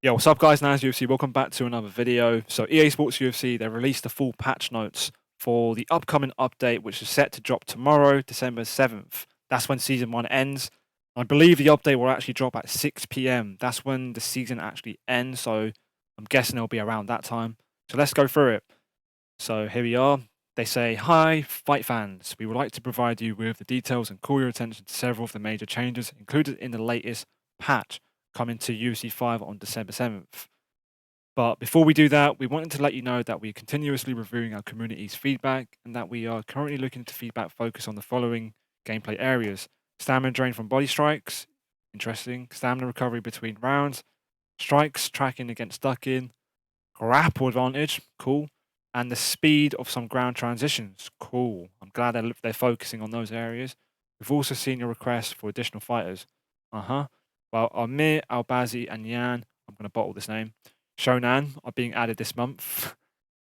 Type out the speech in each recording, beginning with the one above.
Yeah, what's up guys, NazUFC, welcome back to another video. So EA Sports UFC, they released the full patch notes for the upcoming update, which is set to drop tomorrow, December 7th. That's when Season 1 ends. I believe the update will actually drop at 6 PM. That's when the season actually ends, so I'm guessing it'll be around that time. So let's go through it. So here we are. They say, "Hi, fight fans. We would like to provide you with the details and call your attention to several of the major changes included in the latest patch coming to UFC 5 on December 7th. But before we do that, we wanted to let you know that we're continuously reviewing our community's feedback and that we are currently looking to feedback focus on the following gameplay areas: stamina drain from body strikes, interesting, stamina recovery between rounds, strikes tracking against ducking, grapple advantage, cool, and the speed of some ground transitions, cool. I'm glad they're focusing on those areas. We've also seen your request for additional fighters. Well, Amir, Albazi, and Yan, I'm going to bottle this name, Shonan are being added this month.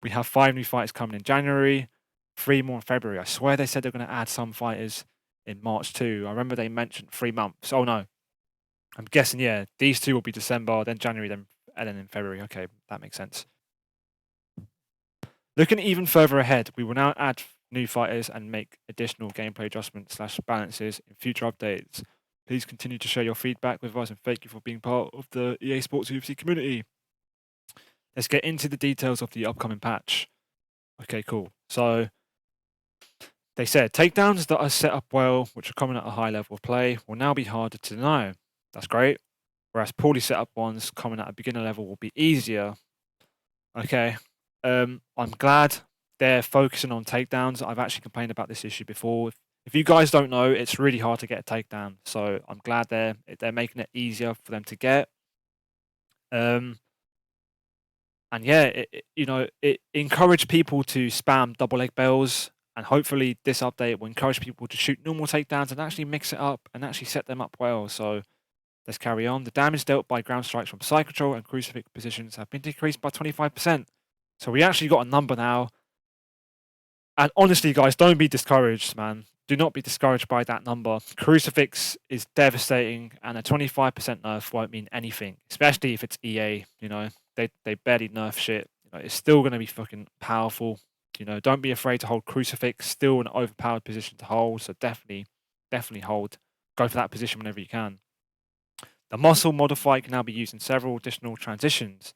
We have 5 new fighters coming in January, 3 more in February. I swear they said they're going to add some fighters in March too. I remember they mentioned 3 months. Oh no, I'm guessing, yeah, these 2 will be December, then January, and then in February. Okay, that makes sense. Looking even further ahead, we will now add new fighters and make additional gameplay adjustments / balances in future updates. Please continue to share your feedback with us and thank you for being part of the EA Sports UFC community. Let's get into the details of the upcoming patch. Okay, cool. So they said takedowns that are set up well, which are common at a high level of play, will now be harder to deny. That's great. Whereas poorly set up ones common at a beginner level will be easier. Okay. I'm glad they're focusing on takedowns. I've actually complained about this issue before. If you guys don't know, it's really hard to get a takedown. So I'm glad they're making it easier for them to get. And yeah, it encouraged people to spam double leg bells, and hopefully this update will encourage people to shoot normal takedowns and actually mix it up and actually set them up well. So let's carry on. The damage dealt by ground strikes from side control and crucifix positions have been decreased by 25%. So we actually got a number now. And honestly, guys, don't be discouraged, man. Do not be discouraged by that number. Crucifix is devastating, and a 25% nerf won't mean anything, especially if it's EA. They barely nerf shit. It's still going to be fucking powerful. Don't be afraid to hold Crucifix. Still an overpowered position to hold, so definitely hold. Go for that position whenever you can. The muscle modifier can now be used in several additional transitions.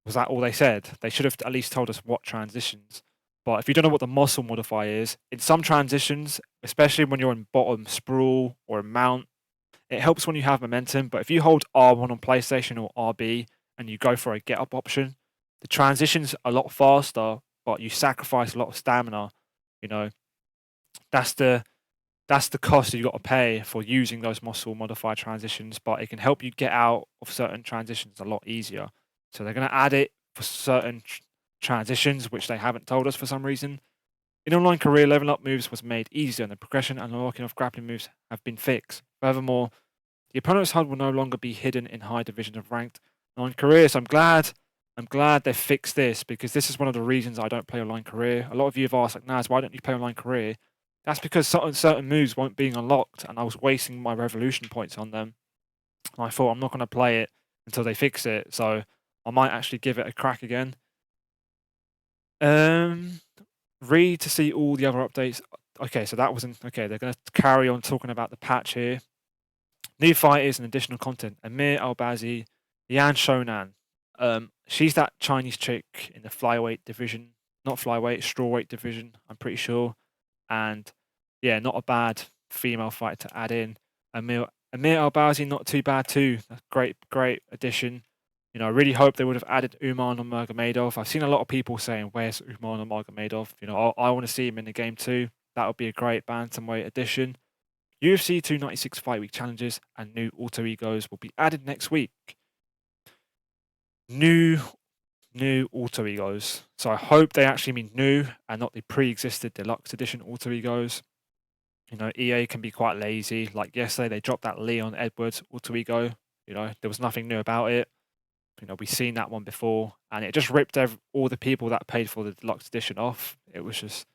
Was that all they said? They should have at least told us what transitions. But if you don't know what the muscle modifier is, in some transitions, especially when you're in bottom sprawl or mount, it helps when you have momentum. But if you hold R1 on PlayStation or RB and you go for a get up option, the transition's a lot faster, but you sacrifice a lot of stamina. That's the cost you got to pay for using those muscle modifier transitions. But it can help you get out of certain transitions a lot easier. So they're going to add it for certain transitions, which they haven't told us for some reason. In online career, leveling up moves was made easier, and the progression and unlocking of grappling moves have been fixed. Furthermore, the opponent's HUD will no longer be hidden in high divisions of ranked online career. So I'm glad they fixed this, because this is one of the reasons I don't play online career. A lot of you have asked, like, Naz, why don't you play online career? That's because certain moves weren't being unlocked, and I was wasting my revolution points on them. And I thought, I'm not going to play it until they fix it. So I might actually give it a crack again. Read to see all the other updates. Okay, so that wasn't okay. They're going to carry on talking about the patch here. New fighters and additional content. Amir Albazi, Yan Shonan. She's that Chinese chick in the flyweight division, not flyweight, strawweight division, I'm pretty sure. And yeah, not a bad female fighter to add in. Amir Albazi, not too bad too. Great addition. I really hope they would have added Umar Nurmagomedov. I've seen a lot of people saying, "Where's Umar Nurmagomedov?" I want to see him in the game too. That would be a great bantamweight addition. UFC 296 Fight Week challenges and new alter egos will be added next week. New alter egos. So I hope they actually mean new and not the pre-existed deluxe edition alter egos. EA can be quite lazy. Like yesterday, they dropped that Leon Edwards alter ego. There was nothing new about it. We've seen that one before, and it just ripped all the people that paid for the deluxe edition off. It was just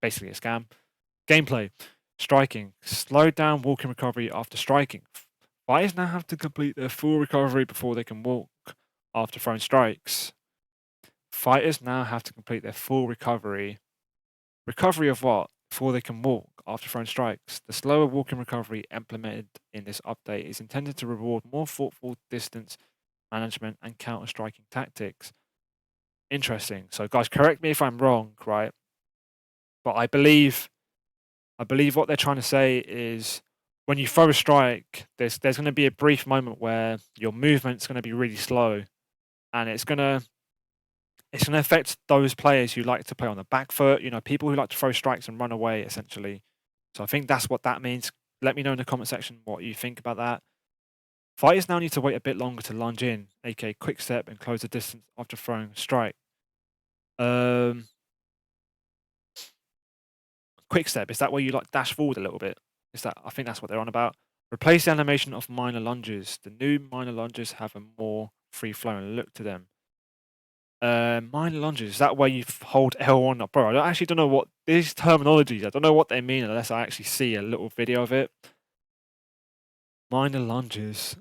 basically a scam. Gameplay. Striking. Slowed down walking recovery after striking. Fighters now have to complete their full recovery before they can walk after throwing strikes. Fighters now have to complete their full recovery. Recovery of what? Before they can walk after throwing strikes. The slower walking recovery implemented in this update is intended to reward more thoughtful distance management and counter striking tactics. Interesting. So, guys, correct me if I'm wrong, right? But I believe what they're trying to say is when you throw a strike, there's going to be a brief moment where your movement's going to be really slow, and it's going to affect those players who like to play on the back foot. You know, people who like to throw strikes and run away, essentially. So I think that's what that means. Let me know in the comment section what you think about that. Fighters now need to wait a bit longer to lunge in, aka quick step and close the distance after throwing a strike. Quick step, is that where you like dash forward a little bit? I think that's what they're on about. Replace the animation of minor lunges. The new minor lunges have a more free-flowing look to them. Minor lunges, is that where you hold L1 up? Bro, I actually don't know what these terminologies, I don't know what they mean unless I actually see a little video of it. Minor lunges.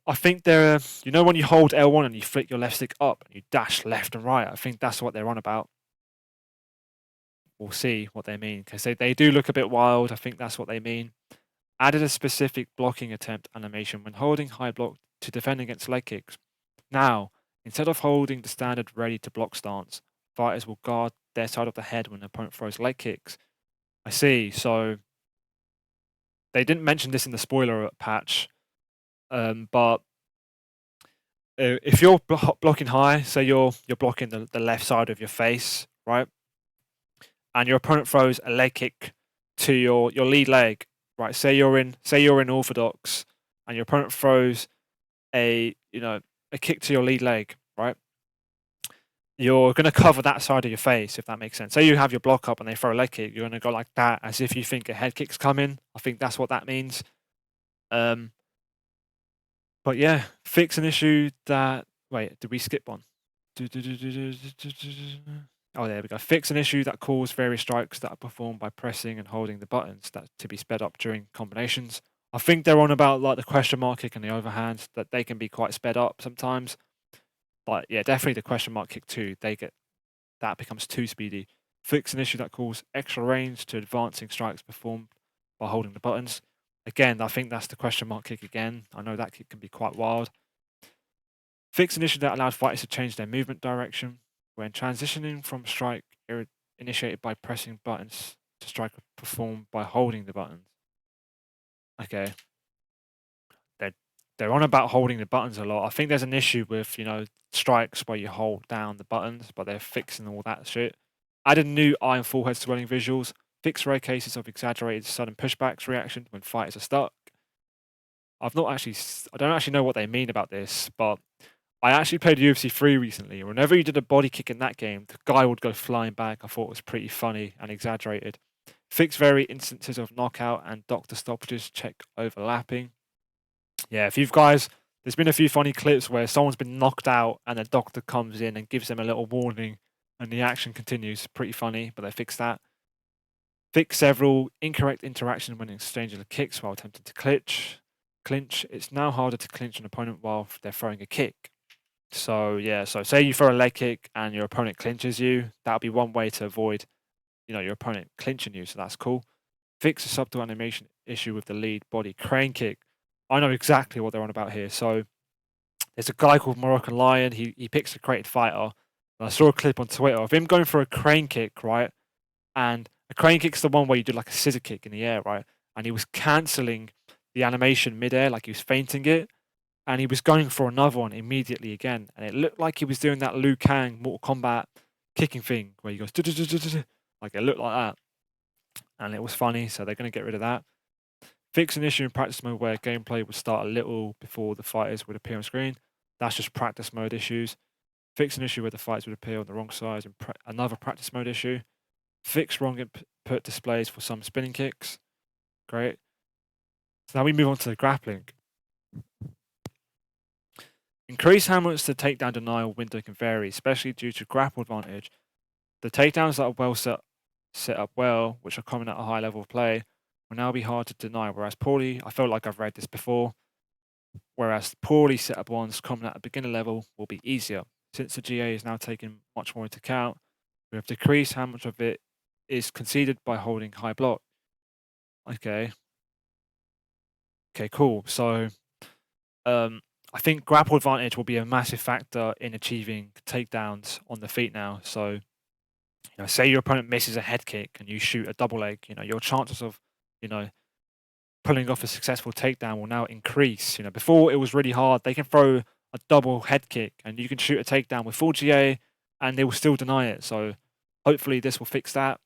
I think they're, you know when you hold L1 and you flick your left stick up and you dash left and right, I think that's what they're on about. We'll see what they mean, because they do look a bit wild. I think that's what they mean. Added a specific blocking attempt animation when holding high block to defend against leg kicks. Now, instead of holding the standard ready to block stance, fighters will guard their side of the head when the opponent throws leg kicks. I see. So they didn't mention this in the spoiler patch, but if you're blocking high, say you're blocking the left side of your face, right, and your opponent throws a leg kick to your lead leg, right? Say you're in orthodox, and your opponent throws a kick to your lead leg, right? You're going to cover that side of your face, if that makes sense. Say you have your block up and they throw a leg kick, you're going to go like that, as if you think a head kick's coming. I think that's what that means. But yeah, fix an issue that. Wait, did we skip one? Oh, there we go. Fix an issue that caused various strikes that are performed by pressing and holding the buttons that to be sped up during combinations. I think they're on about like the question mark kick and the overhand, that they can be quite sped up sometimes. But yeah, definitely the question mark kick too. That becomes too speedy. Fix an issue that caused extra range to advancing strikes performed by holding the buttons. Again, I think that's the question mark kick again. I know that kick can be quite wild. Fix an issue that allowed fighters to change their movement direction when transitioning from strike initiated by pressing buttons to strike performed by holding the buttons. Okay. They're on about holding the buttons a lot. I think there's an issue with, strikes where you hold down the buttons, but they're fixing all that shit. Added new eye and forehead swelling visuals. Fix rare cases of exaggerated sudden pushbacks reaction when fighters are stuck. I don't actually know what they mean about this, but I actually played UFC 3 recently. Whenever you did a body kick in that game, the guy would go flying back. I thought it was pretty funny and exaggerated. Fix very instances of knockout and doctor stoppages. Check overlapping. Yeah, there's been a few funny clips where someone's been knocked out and the doctor comes in and gives them a little warning and the action continues. Pretty funny, but they fixed that. Fix several incorrect interactions when exchanging kicks while attempting to clinch. It's now harder to clinch an opponent while they're throwing a kick. So yeah, so say you throw a leg kick and your opponent clinches you, that'll be one way to avoid, your opponent clinching you. So that's cool. Fix a subtle animation issue with the lead body crane kick. I know exactly what they're on about here. So there's a guy called Moroccan Lion. He picks a created fighter. And I saw a clip on Twitter of him going for a crane kick, right? And a crane kick's the one where you do like a scissor kick in the air, right? And he was cancelling the animation midair, like he was feinting it. And he was going for another one immediately again. And it looked like he was doing that Liu Kang Mortal Kombat kicking thing where he goes, like it looked like that. And it was funny, so they're going to get rid of that. Fix an issue in practice mode where gameplay would start a little before the fighters would appear on screen. That's just practice mode issues. Fix an issue where the fighters would appear on the wrong side and another practice mode issue. Fix wrong input displays for some spinning kicks. Great. So now we move on to the grappling. Increase how much the takedown denial window can vary, especially due to grapple advantage. The takedowns that are well set up well, which are common at a high level of play, will now be hard to deny, whereas poorly, I feel like I've read this before, whereas poorly set up ones common at a beginner level will be easier. Since the GA is now taking much more into account, we have decreased how much of it is conceded by holding high block. Okay. Okay, cool. So I think grapple advantage will be a massive factor in achieving takedowns on the feet now. So, say your opponent misses a head kick and you shoot a double leg, your chances of, you know, pulling off a successful takedown will now increase. Before it was really hard. They can throw a double head kick and you can shoot a takedown with full GA and they will still deny it. So hopefully this will fix that.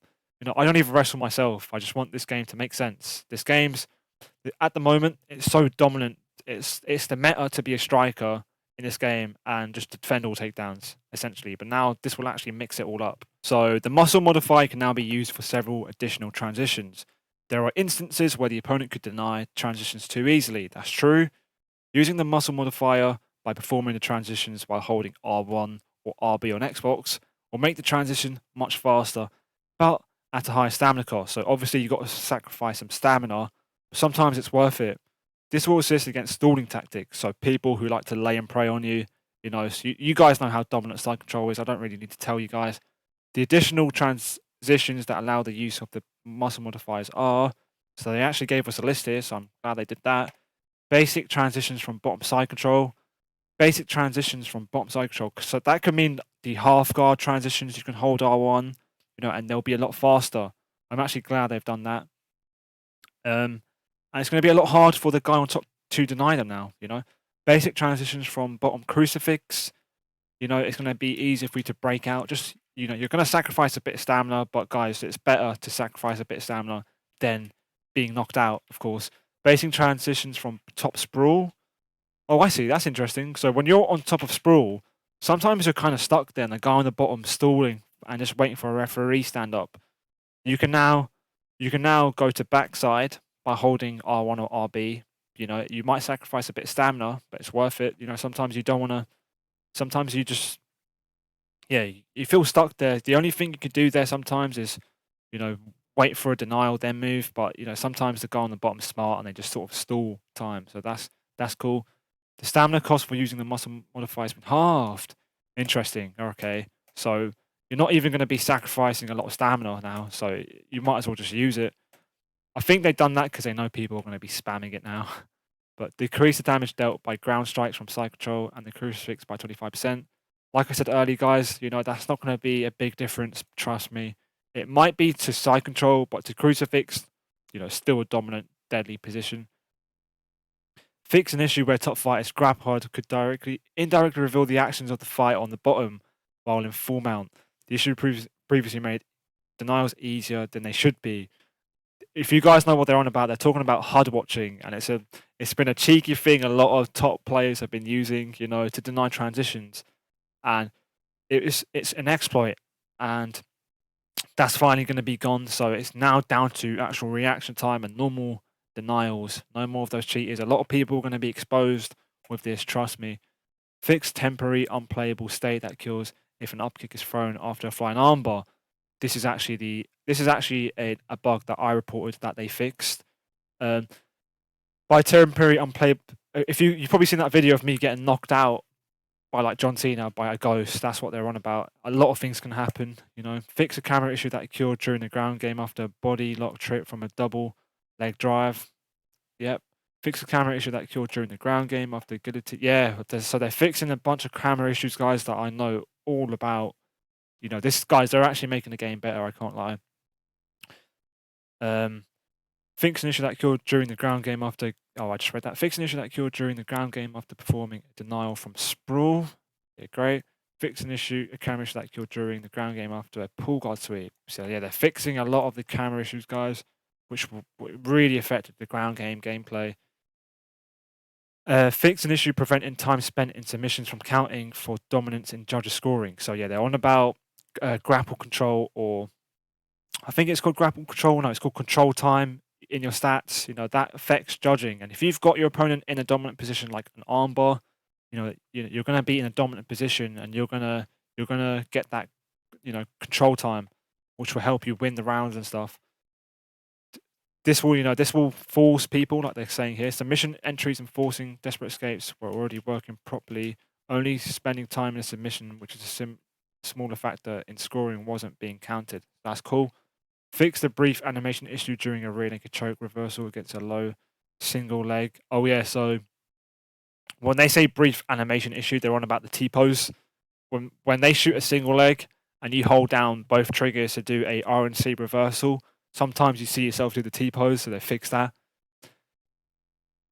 I don't even wrestle myself. I just want this game to make sense. This game's at the moment it's so dominant. It's the meta to be a striker in this game and just to defend all takedowns essentially. But now this will actually mix it all up. So the muscle modifier can now be used for several additional transitions. There are instances where the opponent could deny transitions too easily. That's true. Using the muscle modifier by performing the transitions while holding R1 or RB on Xbox will make the transition much faster, but at a higher stamina cost. So obviously you've got to sacrifice some stamina. Sometimes it's worth it. This will assist against stalling tactics. So people who like to lay and prey on you, so you guys know how dominant side control is. I don't really need to tell you guys. The additional transitions that allow the use of the muscle modifiers are, so they actually gave us a list here, so I'm glad they did that. Basic transitions from bottom side control. Basic transitions from bottom side control. So that could mean the half guard transitions. You can hold R1, and they'll be a lot faster. I'm actually glad they've done that. And it's going to be a lot harder for the guy on top to deny them now. Basic transitions from bottom crucifix. It's going to be easier for you to break out. Just, you're going to sacrifice a bit of stamina, but guys, it's better to sacrifice a bit of stamina than being knocked out, of course. Basic transitions from top sprawl. Oh, I see. That's interesting. So when you're on top of sprawl, sometimes you're kind of stuck there and the guy on the bottom stalling and just waiting for a referee stand up. You can now go to backside by holding R1 or RB. You might sacrifice a bit of stamina, but it's worth it. Sometimes you don't want to. Sometimes you just, you feel stuck there. The only thing you could do there sometimes is, wait for a denial, then move. But sometimes the guy on the bottom is smart and they just sort of stall time. So that's cool. The stamina cost for using the muscle modifier has been halved. Interesting. Okay, so you're not even going to be sacrificing a lot of stamina now. So you might as well just use it. I think they've done that because they know people are going to be spamming it now. But decrease the damage dealt by ground strikes from side control and the crucifix by 25%. Like I said earlier, guys, that's not going to be a big difference. Trust me. It might be to side control, but to crucifix, still a dominant, deadly position. Fix an issue where top fighters grab hard could indirectly reveal the actions of the fight on the bottom while in full mount. The issue previously made denials easier than they should be. If you guys know what they're on about, they're talking about HUD watching, and it's been a cheeky thing a lot of top players have been using, to deny transitions, and it's an exploit, and that's finally going to be gone. So it's now down to actual reaction time and normal denials. No more of those cheaters. A lot of people are going to be exposed with this. Trust me. Fix temporary unplayable state that kills if an upkick is thrown after a flying armbar. This is actually a bug that I reported that they fixed. By temporary unplayable, if you've probably seen that video of me getting knocked out by like John Cena by a ghost. That's what they're on about. A lot of things can happen. Fix a camera issue that occurred during the ground game after a body lock trip from a double leg drive. Yep. Fix a camera issue that occurred during the ground game after guillotine. Yeah. So they're fixing a bunch of camera issues, guys, that I know all about. They're actually making the game better. I can't lie. Fix an issue that occurred during the ground game after. Oh, I just read that. Fix an issue that occurred during the ground game after performing a denial from sprawl. Yeah, great. Fix a camera issue that occurred during the ground game after a pull guard sweep. So yeah, they're fixing a lot of the camera issues, guys, which really affected the ground game gameplay. Fix an issue preventing time spent in submissions from counting for dominance in judges scoring. So yeah, they're on about grapple control, or I think it's called grapple control. No, it's called control time in your stats. That affects judging. And if you've got your opponent in a dominant position like an armbar, you're going to be in a dominant position, and you're going to get that control time, which will help you win the rounds and stuff. This will force people, like they're saying here. Submission entries and forcing desperate escapes were already working properly. Only spending time in a submission, which is a smaller factor in scoring, wasn't being counted. That's cool. Fix the brief animation issue during a rear naked choke reversal against a low single leg. Oh yeah, so when they say brief animation issue, they're on about the T-pose. When they shoot a single leg and you hold down both triggers to do a RNC reversal, sometimes you see yourself do the T-pose, so they fix that.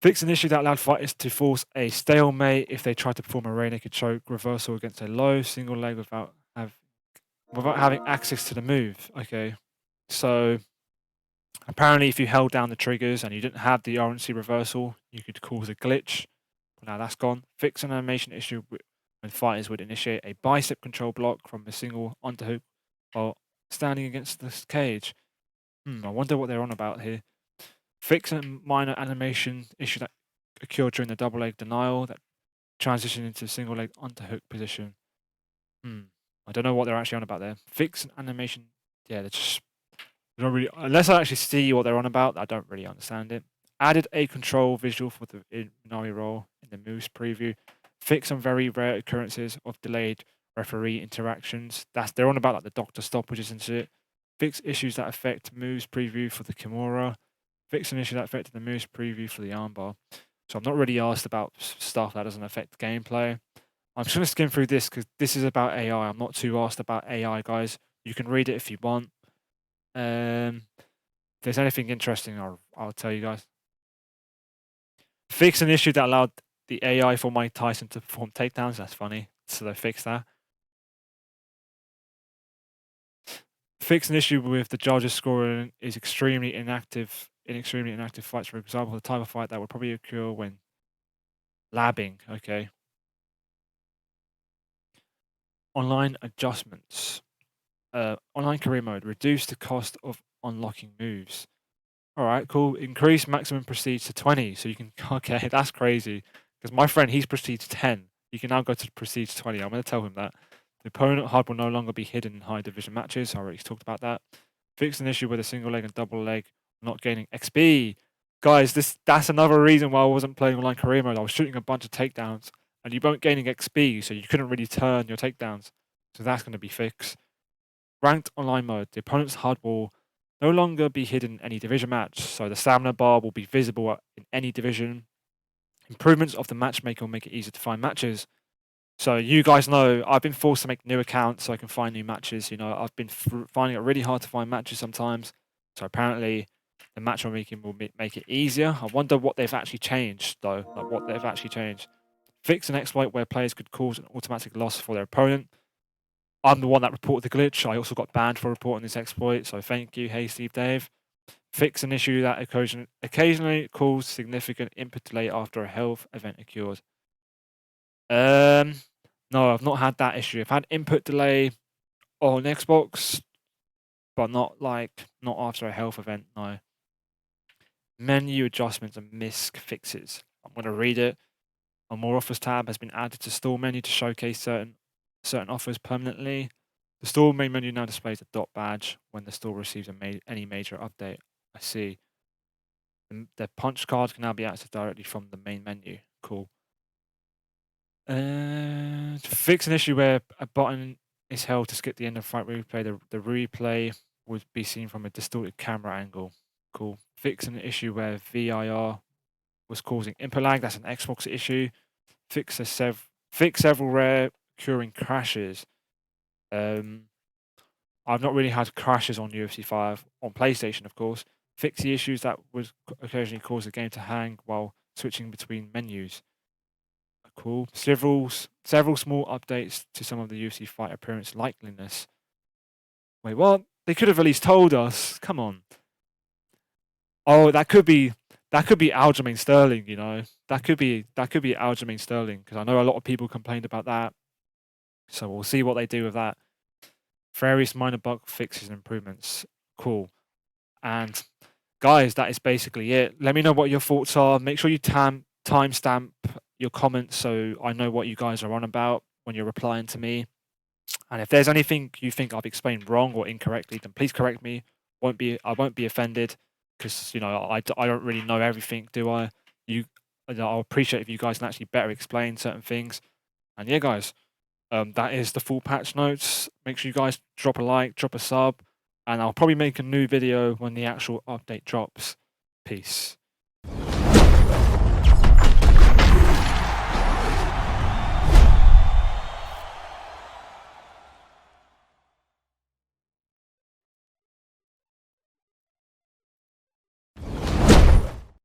Fix an issue that allowed fighters to force a stalemate if they try to perform a rear naked choke reversal against a low single leg without having access to the move. Okay, so apparently if you held down the triggers and you didn't have the RNC reversal, you could cause a glitch. But now that's gone. Fix an animation issue when fighters would initiate a bicep control block from a single underhook while standing against the cage. I wonder what they're on about here. Fix a minor animation issue that occurred during the double leg denial that transitioned into single leg underhook position. I don't know what they're actually on about there. Fix an animation. Yeah, they're just don't really, unless I actually see what they're on about, I don't really understand it. Added a control visual for the Minari role in the moves preview. Fix some very rare occurrences of delayed referee interactions. They're on about like the doctor stoppages and shit. Fix issues that affect moves preview for the Kimura. Fix an issue that affected the moves preview for the armbar. So I'm not really asked about stuff that doesn't affect gameplay. I'm just going to skim through this because this is about AI. I'm not too asked about AI, guys. You can read it if you want. If there's anything interesting, I'll tell you guys. Fix an issue that allowed the AI for Mike Tyson to perform takedowns. That's funny. So they fixed that. Fix an issue with the judges scoring is extremely inactive fights. For example, the type of fight that would probably occur when labbing. Okay. Online adjustments. Online career mode. Reduce the cost of unlocking moves. All right, cool. Increase maximum prestige to 20. So you can, okay, that's crazy. Because my friend, he's prestige 10. You can now go to prestige 20. I'm going to tell him that. The opponent HUD will no longer be hidden in high division matches. I already talked about that. Fix an issue with a single leg and double leg not gaining XP. Guys, that's another reason why I wasn't playing online career mode. I was shooting a bunch of takedowns and you weren't gaining XP, so you couldn't really turn your takedowns. So that's going to be fixed. Ranked online mode. The opponent's HUD will no longer be hidden in any division match, so the stamina bar will be visible in any division. Improvements of the matchmaker will make it easier to find matches. So you guys know I've been forced to make new accounts so I can find new matches. You know, I've been finding it really hard to find matches sometimes. So apparently the matchmaking will make it easier. I wonder what they've actually changed though, like what they've actually changed. Fix an exploit where players could cause an automatic loss for their opponent. I'm the one that reported the glitch. I also got banned for reporting this exploit, so thank you, hey Steve Dave. Fix an issue that occasionally causes significant input delay after a health event occurs. No, I've not had that issue. I've had input delay on Xbox, but not after a health event. No. Menu adjustments and misc fixes. I'm going to read it. A more offers tab has been added to store menu to showcase certain offers permanently. The store main menu now displays a dot badge when the store receives any major update. I see. The punch card can now be accessed directly from the main menu. Cool. To fix an issue where a button is held to skip the end of fight replay, the replay would be seen from a distorted camera angle. Cool. Fix an issue where VIR was causing input lag. That's an Xbox issue. Fix several rare occurring crashes. I've not really had crashes on UFC 5 on PlayStation, of course. Fix the issues that would occasionally cause the game to hang while switching between menus. Cool. Several small updates to some of the UFC fight appearance likeliness. Wait, what? They could have at least told us. Come on. Oh, that could be Aljamain Sterling. You know, that could be Aljamain Sterling because I know a lot of people complained about that. So we'll see what they do with that. Various minor bug fixes and improvements. Cool. And guys, that is basically it. Let me know what your thoughts are. Make sure you timestamp your comments so I know what you guys are on about when you're replying to me. And if there's anything you think I've explained wrong or incorrectly, then please correct me. I won't be offended. because I don't really know everything, do I? You, I'll appreciate if you guys can actually better explain certain things. And yeah, guys, that is the full patch notes. Make sure you guys drop a like, drop a sub, and I'll probably make a new video when the actual update drops. Peace.